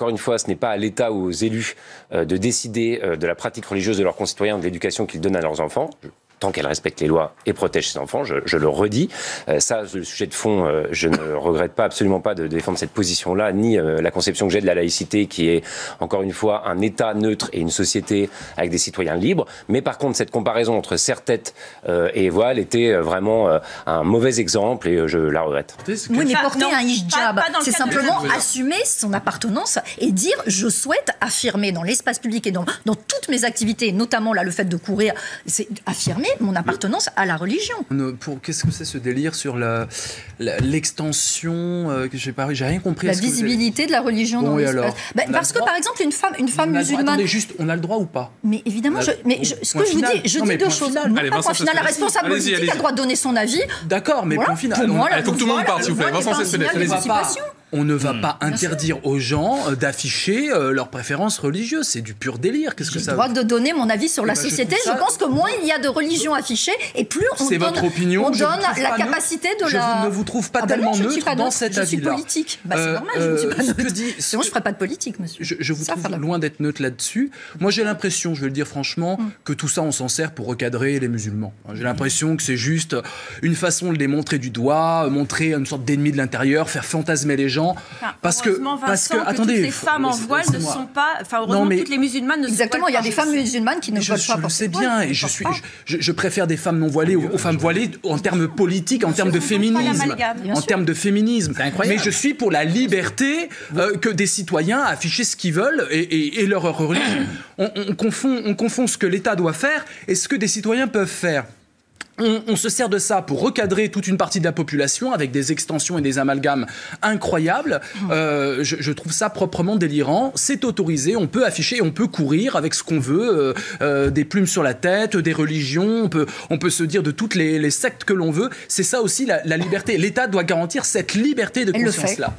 encore une fois, ce n'est pas à l'État ou aux élus de décider de la pratique religieuse de leurs concitoyens, de l'éducation qu'ils donnent à leurs enfants. Tant qu'elle respecte les lois et protège ses enfants, je le redis. Ça, le sujet de fond, je ne regrette pas, absolument pas de défendre cette position-là, ni la conception que j'ai de la laïcité, qui est, encore une fois, un État neutre et une société avec des citoyens libres. Mais par contre, cette comparaison entre serre-tête et voile était vraiment un mauvais exemple et je la regrette. Oui, mais porter un hijab, c'est simplement assumer son appartenance et dire « je souhaite affirmer dans l'espace public et dans toutes mes activités, notamment là, le fait de courir, c'est affirmer mon appartenance à la religion. » Qu'est-ce que c'est ce délire sur l'extension j'ai rien compris. La visibilité de la religion dans l'espace. Parce que par exemple, une femme musulmane... Attendez, juste, on a le droit ou pas? Mais évidemment, ce que je vous dis, je dis deux choses. Allez, Vincent, la responsable politique a le droit de donner son avis. D'accord, mais point final. Il faut que tout le monde parle, s'il vous plaît. Vincent Cespedes. On ne va pas interdire aux gens d'afficher leurs préférences religieuses. C'est du pur délire. Qu'est-ce que ça veut dire ? J'ai le droit de donner mon avis sur la société. Je pense que moins il y a de religions affichées et plus on donne, votre opinion. On donne la capacité de la... Je ne vous trouve pas tellement neutre dans cet avis-là. Je suis politique. C'est normal, je ne suis pas neutre. Sinon, je ne ferais pas de politique, monsieur. Je vous trouve loin d'être neutre là-dessus. Moi, j'ai l'impression, je vais le dire franchement, que tout ça, on s'en sert pour recadrer les musulmans. J'ai l'impression que c'est juste une façon de les montrer du doigt, montrer une sorte d'ennemi de l'intérieur, faire fantasmer les gens. Parce que attendez, toutes les femmes en voile ne sont pas... Enfin, heureusement, toutes les musulmanes ne sont pas... Exactement, il y a des femmes musulmanes qui ne voient pas. Je le sais bien, et je préfère des femmes non voilées aux femmes voilées en termes politiques, en termes de féminisme. En termes de féminisme. Mais je suis pour la liberté que des citoyens afficher ce qu'ils veulent et leur religion. On confond ce que l'État doit faire et ce que des citoyens peuvent faire. On se sert de ça pour recadrer toute une partie de la population avec des extensions et des amalgames incroyables. Je trouve ça proprement délirant. C'est autorisé, on peut afficher, on peut courir avec ce qu'on veut, des plumes sur la tête, des religions, on peut se dire de toutes les sectes que l'on veut. C'est ça aussi la liberté. L'État doit garantir cette liberté de conscience-là.